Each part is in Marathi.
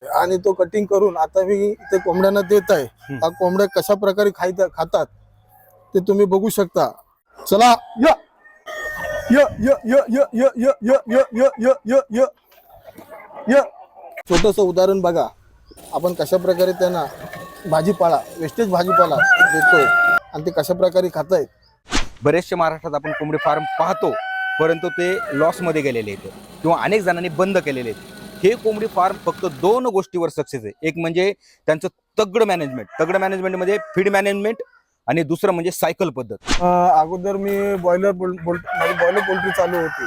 आणि तो कटिंग करून आता मी ते कोंबड्यांना देत आहे. हा कोंबड्या कशा प्रकारे खातात ते तुम्ही बघू शकता. चला य य य य य य य य य य य य य य छोटंसं उदाहरण बघा. आपण कशा प्रकारे त्यांना भाजीपाला वेस्टेज भाजीपाला देतो आणि ते कशा प्रकारे खात आहेत. बरेचसे महाराष्ट्रात आपण कोंबडी फार्म पाहतो, परंतु ते लॉसमध्ये गेलेले आहेत किंवा अनेक जणांनी बंद केलेले आहेत. हे कोंबडी फार्म फक्त 2 गोष्टीवर सक्सेस आहे. एक म्हणजे त्यांचं तगड मॅनेजमेंटमध्ये फीड मॅनेजमेंट आणि दुसरं म्हणजे सायकल पद्धत. अगोदर मी बॉयलर पोल्ट्री चालू होती.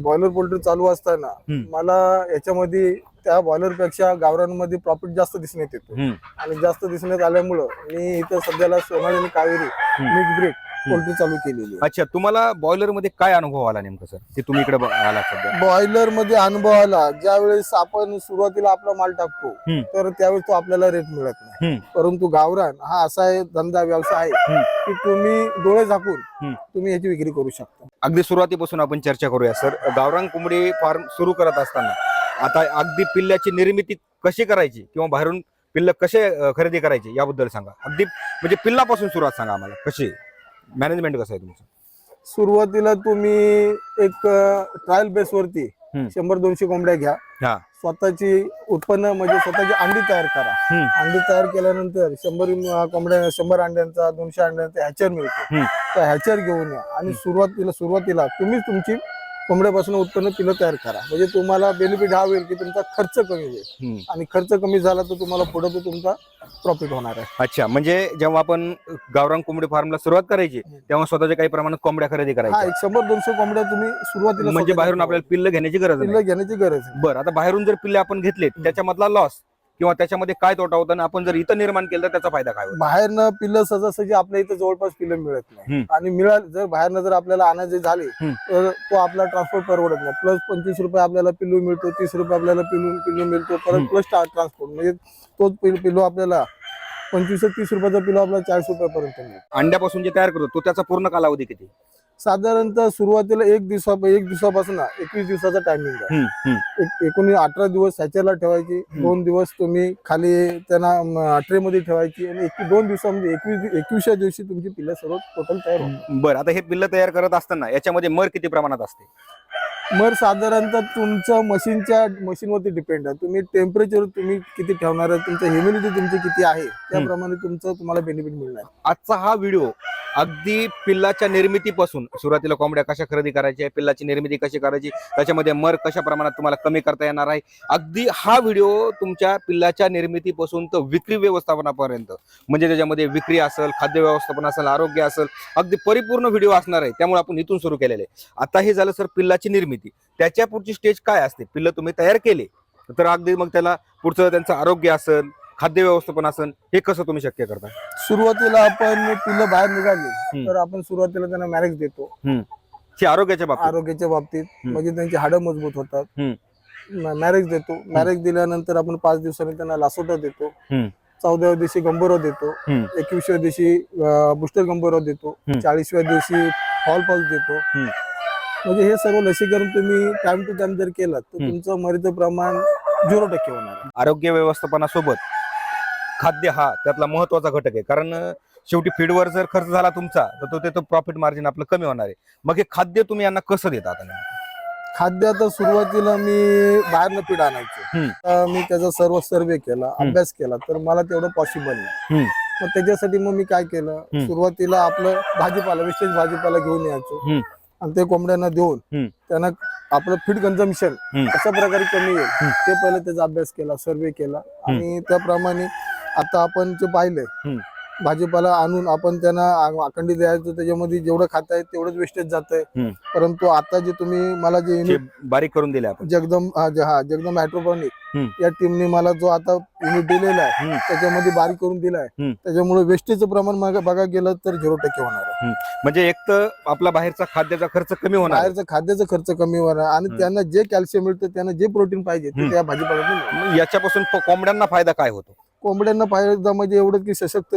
बॉयलर पोल्ट्री चालू असताना मला याच्यामध्ये त्या बॉयलर पेक्षा गावरांमध्ये प्रॉफिट जास्त दिसण्यात येतो आणि जास्त दिसण्यात आल्यामुळं मी इथं सध्याला सोनाली आणि कावेरी मिक्स ब्रीड पोल्ट्री चालू केलेली. अच्छा, तुम्हाला बॉयलर मध्ये काय अनुभव आला नेमकं सर, ते तुम्ही इकडे आला सध्या? बॉयलर मध्ये अनुभव आला, ज्यावेळेस आपण सुरुवातीला आपला माल टाकतो तर त्यावेळेस तो आपल्याला रेट मिळत नाही. परंतु गावरान हा असा आहे धंदा व्यवसाय आहे की तुम्ही डोळे झाकून तुम्ही याची विक्री करू शकता. अगदी सुरुवातीपासून आपण चर्चा करूया सर. गावरान कोंबडी फार्म सुरू करत असताना आता अगदी पिल्ल्याची निर्मिती कशी करायची किंवा बाहेरून पिल्ल कसे खरेदी करायचे याबद्दल सांगा. अगदी म्हणजे पिल्लापासून सुरुवात सांगा आम्हाला, कशी मॅनेजमेंट कसं आहे तुमचं? सुरुवातीला तुम्ही एक ट्रायल बेस वरती 100-200 कोंबड्या घ्या. स्वतःची उत्पन्न म्हणजे स्वतःची अंडी तयार करा. अंडी तयार केल्यानंतर 100 अंड्यांचा 200 अंड्यांचा हॅचर मिळतो. त्या हॅचर घेऊन या आणि सुरुवातीला तुम्ही तुमची कोंबड्यापासून उत्पन्न पिल्लं तयार करा. म्हणजे तुम्हाला बेनिफिट हा होईल की तुमचा खर्च कमी होईल आणि खर्च कमी झाला तर तुम्हाला पुढे तो तुमचा प्रॉफिट होणार आहे. अच्छा, म्हणजे जेव्हा आपण गावरान कोंबडी फार्मला सुरुवात करायची तेव्हा स्वतःच्या काही प्रमाणात कोंबड्या खरेदी करायच्या. 100-200 कोंबड्या तुम्ही सुरुवातीला म्हणजे बाहेरून आपल्याला पिल्ल घेण्याची गरज नाही. पिल्लं घेण्याची गरज आहे. बरं, आता बाहेरून जर पिल्ले आपण घेतले त्याच्यामधला लॉस किंवा त्याच्यामध्ये काय तोटा होता आणि आपण जर इथं निर्माण केलं तर त्याचा फायदा काय होतो? बाहेरनं पिल्लं सहजासहजी आपल्या इथं जवळपास पिल्लं मिळत नाही आणि जर बाहेरनं जर आपल्याला आणायचे झाले तर तो आपला ट्रान्सपोर्ट परवडत नाही. प्लस 25 रुपये आपल्याला पिल्लू मिळतो, 30 रुपये आपल्याला पिल्लू मिळतो, परत प्लस ट्रान्सपोर्ट. म्हणजे तोच पिल्लू आपल्याला 25-30 रुपयाचा पिल्लू आपल्याला 40 रुपयापर्यंत मिळतो. अंड्यापासून जे तयार करतो तो त्याचा पूर्ण कालावधी किती? साधारणतः सुरुवातीला 1 दिवसापासून 21 दिवसाचा टायमिंग आहे. 18 दिवस हॅचरला ठेवायची, 2 दिवस तुम्ही खाली त्यांना ट्रे मध्ये ठेवायची आणि 2 दिवसामध्ये 21व्या दिवशी तुमची पिल्लं सर्व टोटल तयार होतात. बरं, आता हे पिल्लं तयार करत असताना याच्यामध्ये मर किती प्रमाणात असते? मर साधारणतः तुमच्या मशीनवरती डिपेंड आहे. तुम्ही टेम्परेचर तुम्ही किती ठेवणार आहे, तुमचं ह्युमिडिटी तुमची किती आहे त्याप्रमाणे तुम्हाला बेनिफिट मिळणार. आजचा हा व्हिडिओ अगदी पिल्लाच्या निर्मितीपासून, सुरुवातीला कोंबड्या कशा खरेदी करायच्या, पिल्लाची निर्मिती कशी करायची, त्याच्यामध्ये मर कशा प्रमाणात तुम्हाला कमी करता येणार आहे, अगदी हा व्हिडिओ तुमच्या पिल्लाच्या निर्मितीपासून तर विक्री व्यवस्थापनापर्यंत, म्हणजे त्याच्यामध्ये विक्री असेल, खाद्य व्यवस्थापन असेल, आरोग्य असेल, अगदी परिपूर्ण व्हिडिओ असणार आहे. त्यामुळे आपण इथून सुरू केलेले आहे. आता हे झालं सर पिल्लाची निर्मिती. त्याच्या पुढची स्टेज काय असते? पिल्लं तुम्ही तयार केले तर अगदी मग त्याला पुढचं त्यांचं आरोग्य असेल, खाद्य व्यवस्थापन असेल, हे कसं तुम्ही शक्य करता? सुरुवातीला आपण पिल्लं बाहेर निघाली तर आपण सुरुवातीला त्यांना मॅरेज देतो. आरोग्याच्या बाबतीत म्हणजे त्यांची हाडं मजबूत होतात. मॅरेज देतो. मॅरेज दिल्यानंतर आपण 5 दिवसांनी त्यांना लासोटा देतो. 14व्या दिवशी गंभोरा देतो. 21व्या दिवशी बुस्टर गंभोरा देतो. 40व्या दिवशी फॉल पल्स देतो. म्हणजे हे सर्व लसीकरण तुम्ही टाइम टू टाइम जर केलं तर तुमचं मरीचं प्रमाण 0% होणार. आरोग्य व्यवस्थापनासोबत खाद्य हा त्यातला महत्वाचा घटक आहे. कारण शेवटी फीडवर जर खर्च झाला तुमचा तर तो प्रॉफिट मार्जिन आपलं कमी होणार आहे. मग हे खाद्य तुम्ही यांना कसं देता? आता खाद्य आता सुरुवातीला मी बाहेरनं फीड आणायचो. मी त्याचा सर्व सर्वे केला, अभ्यास केला तर मला तेवढं पॉसिबल नाही. मग त्याच्यासाठी मी काय केलं, सुरुवातीला आपलं भाजीपाला वेस्टेज भाजीपाला घेऊन यायचो आणि ते कोंबड्यांना देऊन त्यांना आपलं फीड कन्झम्पशन कशा प्रकारे कमी येईल ते पहिले त्याचा अभ्यास केला, सर्वे केला आणि त्याप्रमाणे आता आपण जे पाहिलंय भाजीपाला आणून आपण त्यांना अखंडी द्यायचं. त्याच्यामध्ये जेवढं खाताय तेवढंच वेस्टेज जात आहे. परंतु आता जे तुम्ही मला जे युनिट बारीक करून दिले आपण जगदम हायड्रोपॉनिक या टीमने मला जो आता युनिट दिलेला आहे त्याच्यामध्ये बारीक करून दिलाय. त्याच्यामुळे वेस्टेजचं प्रमाण बघा गेलं तर 0% होणार आहे. म्हणजे एक तर आपला बाहेरचा खाद्याचा खर्च कमी होणार, बाहेरचा खाद्याचा खर्च कमी होणार आणि त्यांना जे कॅल्शियम मिळतं, त्यांना जे प्रोटीन पाहिजे ते त्या भाजीपाल्यातून. याच्यापासून कोंबड्यांना फायदा काय होतो? कोंबड्यांना फायदा म्हणजे एवढं की सशक्त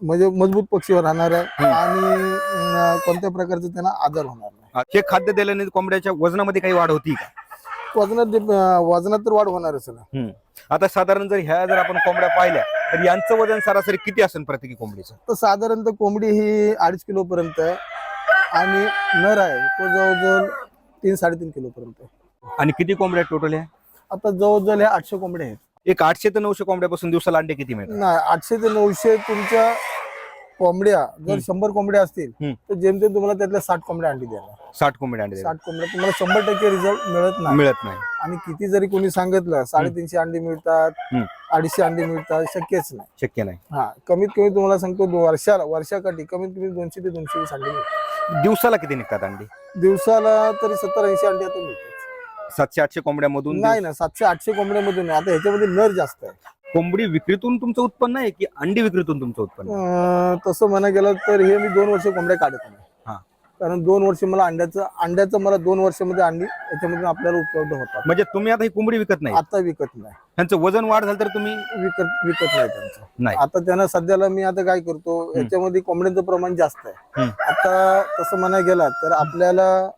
म्हणजे मजबूत पक्षीवर राहणार आहे आणि कोणत्या प्रकारचा त्यांना आजार होणार नाही. हे खाद्य दिल्याने कोंबड्याच्या वजनामध्ये काही वाढ होती का? वजनात तर वाढ होणारच ना. आता साधारण जर आपण कोंबड्या पाहिल्या तर यांचं वजन सरासरी किती असेल प्रत्येकी कोंबडीचं? तर साधारणतः कोंबडी ही 2.5 किलो पर्यंत आहे आणि नर आहे तो जवळजवळ 3-3.5 किलो पर्यंत आहे. आणि किती कोंबड्या टोटल आहे? आता जवळजवळ ह्या 800 कोंबड्या आहेत. एक 800 ते 900 कोंबड्यापासून दिवसाला अंडे किती मिळतात? नाही, 800 ते 900 तुमच्या कोंबड्या जर 100 कोंबड्या असतील तर जेमतेम तुम्हाला त्यातल्या 60 कोंबड्या अंडी देणार. 60 कोंबड्या अंडे 60 कोंबड्या तुम्हाला 100% रिझल्ट मिळत नाही. आणि किती जरी कोणी सांगितलं 350 अंडी मिळतात, 250 अंडी मिळतात, शक्यच नाही. शक्य नाही. हा, कमीत कमी तुम्हाला सांगतो वर्षाकाठी कमीत कमी 200 ते 220 अंडी मिळतात. दिवसाला किती निघतात अंडी? दिवसाला तरी 70-80 अंडी आता मिळतात. 700-800 कोंबड्यामधून? नाही ना, 700-800 कोंबड्यामधून नाही. आता ह्याच्यामध्ये नर जास्त आहे. कोंबडी विक्रीतून तुमचं उत्पन्न आहे की अंडी विक्रीतून तुमचं उत्पन्न? तसं म्हणा गेलं तर हे मी 2 वर्ष कोंबड्या काढत नाही. कारण 2 वर्ष मला अंड्याचं मला 2 वर्षामध्ये अंडी याच्यामधून आपल्याला उपलब्ध होतात. म्हणजे तुम्ही आता ही कोंबडी विकत नाही? आता विकत नाही. त्यांचं वजन वाढ झालं तर तुम्ही विकत नाही त्यांचं नाही. आता त्यांना सध्याला मी आता काय करतो, याच्यामध्ये कोंबड्यांचं प्रमाण जास्त आहे. आता तसं म्हणा गेला तर आपल्याला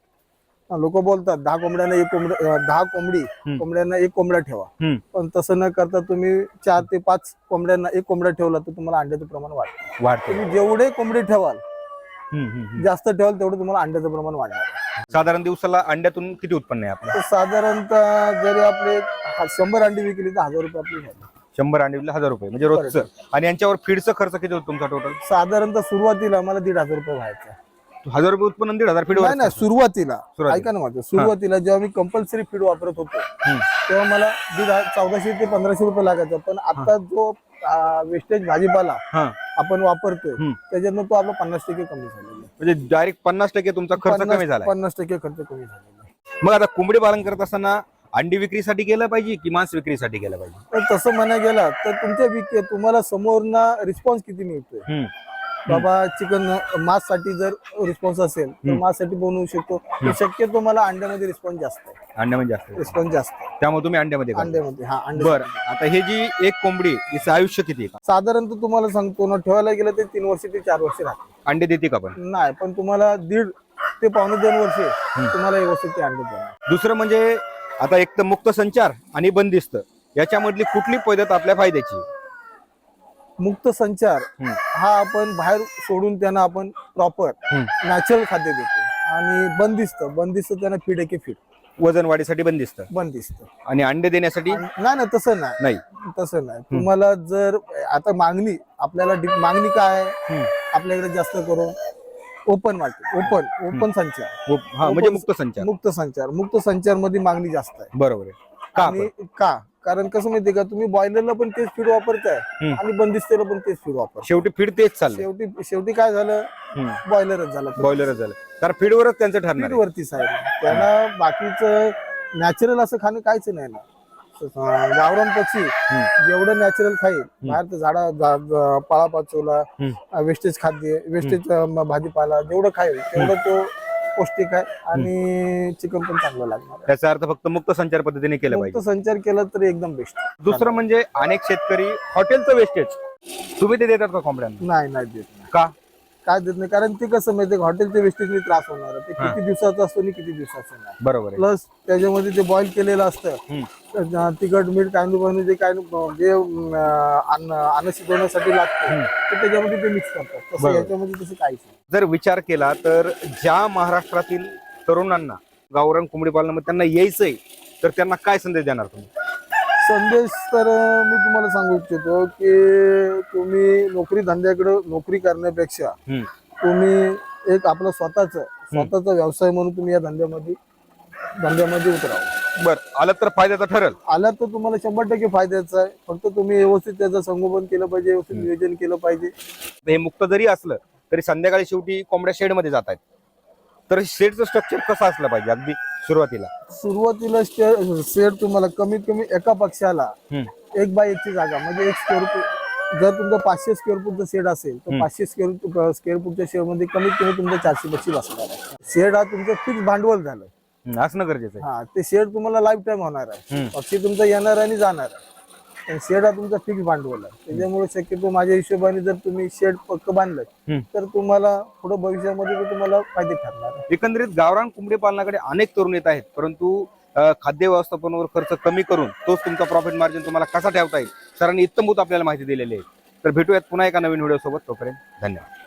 लोक बोलतात 10 कोंबड्यांना एक कोंबड्या 10 कोंबड्यांना एक कोंबडा ठेवा. पण तसं न करता तुम्ही 4 ते 5 कोंबड्यांना एक कोंबडा ठेवला तर तुम्हाला अंड्याचं प्रमाण वाढतं. तुम्ही जेवढे कोंबडे ठेवाल जास्त ठेवाल तेवढं तुम्हाला अंड्याचं प्रमाण वाढणार. साधारण दिवसाला अंड्यातून किती उत्पन्न आहे आपलं? साधारणतः जरी आपले 100 अंडी विकली तर 1000 रुपये आपली झाले. 100 अंडी 1000 रुपये म्हणजे रोजचं. आणि यांच्यावर फीडचा खर्च किती होतो तुमचा टोटल? साधारणतः सुरुवातीला मला 1,500 रुपये व्हायचा. 1000 रुपये उत्पन्न 1,500 फीड? नाही, सुरुवातीला ऐका ना माझं, सुरुवातीला जेव्हा मी कंपल्सरी फीड वापरत होतो तेव्हा मला 1400 ते 1500 रुपये लागायचा. पण आता जो वेस्टेज भाजीपाला आपण वापरतोय त्याच्यानं तो आपला 50% कमी झालेला आहे. म्हणजे डायरेक्ट 50% तुमचा खर्च कमी झाला? 50% खर्च कमी झालेला आहे. मग आता कोंबडी पालन करत असताना अंडी विक्रीसाठी केलं पाहिजे की मांस विक्रीसाठी केलं पाहिजे? तर तसं म्हणायला गेला तर तुमच्या तुम्हाला समोरना रिस्पॉन्स किती मिळतोय. बाबा चिकन मांस साठी जर रिस्पॉन्स असेल तर मांस साठी बनवू शकतो. शक्यतो मला अंड्यामध्ये रिस्पॉन्स जास्त आहे. अंड्यामध्ये जास्त रिस्पॉन्स जास्त, त्यामुळे तुम्ही अंड्यामध्ये? बरं, आता हे जी एक कोंबडी हिचं आयुष्य किती आहे? साधारणतः तुम्हाला सांगतो ना, ठेवायला गेलं तर 3 वर्ष ते 4 वर्ष राहते. अंडे देते का? पण नाही, पण तुम्हाला 1.5 ते 2.5 वर्ष तुम्हाला व्यवस्थित ते अंडे देणार. दुसरं म्हणजे आता एक तर मुक्त संचार आणि बंदिस्त, याच्यामधली कुठली पद्धत आपल्या फायद्याची? मुक्त संचार हा आपण बाहेर सोडून त्यांना आपण प्रॉपर नॅचरल खाद्य देतो. आणि बंदिस्त त्यांना फीड आहे फीड, वजन वाढीसाठी बंदिस्त. आणि अंडे देण्यासाठी नाही, तसं नाही. तुम्हाला जर आता मागणी काय आहे आपल्याकडे जास्त करून ओपन संचार. म्हणजे मुक्त संचार मध्ये मागणी जास्त आहे. बरोबर आहे. का? कारण कसं माहितीये का, तुम्ही बॉयलरला पण तेच फीड वापरताय आणि बंदिस्तेला पण तेच फीड वापरताय. शेवटी फीड तेच चाललं. शेवटी काय झालं, बॉयलरच झालं. तर फीडवरच त्यांचं ठरणार. फीडवरतीच आहे. त्यांना बाकीचं नॅचरल असं खाणं काहीच नाही ना. गावरान पक्षी जेवढं नॅचरल खाईल, बाहेर झाडा पालापाचोला वेस्टेज खाद्य, वेस्टेज भाजीपाला जेवढं खाईल तेवढं तो पौष्टिक आहे आणि चिकन पण चांगलं लागणार. त्याचा अर्थ फक्त मुक्त संचार पद्धतीने केलं पाहिजे. मुक्त संचार केला तर एकदम बेस्ट. दुसरं म्हणजे अनेक शेतकरी हॉटेलचं वेस्टेज तुम्ही ते देतात का कोंबड्यांना? नाही देत. का? काय देत नाही, कारण ते कसं माहितीये, हॉटेलच्या वेस्टेजने त्रास होणार. ते किती दिवसाचं असतो आणि किती दिवसाचं नाही. बरोबर. प्लस त्याच्यामध्ये ते बॉईल केलेलं असतं, तिखट मीठ कांदू बनवून जे अन्न शिजवण्यासाठी लागतं ते त्याच्यामध्ये ते मिक्स करतात. तसं याच्यामध्ये तसं काहीच नाही. जर विचार केला तर ज्या महाराष्ट्रातील तरुणांना गावरान कोंबडी पालनामध्ये त्यांना यायचंय तर त्यांना काय संदेश देणार तुम्ही? संदेश तर मी तुम्हाला सांगू इच्छितो की तुम्ही नोकरी करण्यापेक्षा तुम्ही एक आपला स्वतःचा व्यवसाय म्हणून तुम्ही या धंद्यामध्ये उतरावं. आलं तर फायद्याचं ठरेल. आला तर तुम्हाला 100% फायद्याचं आहे. फक्त तुम्ही व्यवस्थित त्याचं संगोपन केलं पाहिजे, व्यवस्थित नियोजन केलं पाहिजे. हे मुक्त जरी असलं तरी संध्याकाळी शेवटी कोंबड्या शेड मध्ये जात आहेत, तर शेडचं स्ट्रक्चर कसं असलं पाहिजे? अगदी सुरुवातीला शेड तुम्हाला कमीत कमी एका पक्षाला 1 बाय 1 ची जागा, म्हणजे 1 स्क्वेअर फूट. जर तुमचं 500 स्क्वेअर फूटचं शेड असेल तर 500 स्क्वेअर फूटच्या शेड मध्ये कमीत कमी तुमचं 400 पक्षी बसणार आहे. शेड हा तुमचं फिक्स भांडवल झालं, असणं गरजेचं आहे. ते शेड तुम्हाला लाईफ टाइम होणार आहे. पक्षी तुमचा येणार आणि जाणार आहे. शेड हा तुमचा फिक्स भांडवल आहे. त्याच्यामुळे शक्यतो माझ्या हिशोबाने जर तुम्ही शेड पक्क बांधलं तर तुम्हाला पुढे भविष्यामध्ये तुम्हाला फायदे ठरणार आहे. एकंदरीत गावरान कोंबडी पालनाकडे अनेक तरुण येत आहेत, परंतु खाद्य व्यवस्थापनावर खर्च कमी करून तोच तुमचा प्रॉफिट मार्जिन तुम्हाला कसा ठेवता येईल सरांनी इत्तमभूत आपल्याला माहिती दिलेली आहे. तर भेटूयात पुन्हा एका नवीन व्हिडिओ सोबत. तोपर्यंत धन्यवाद.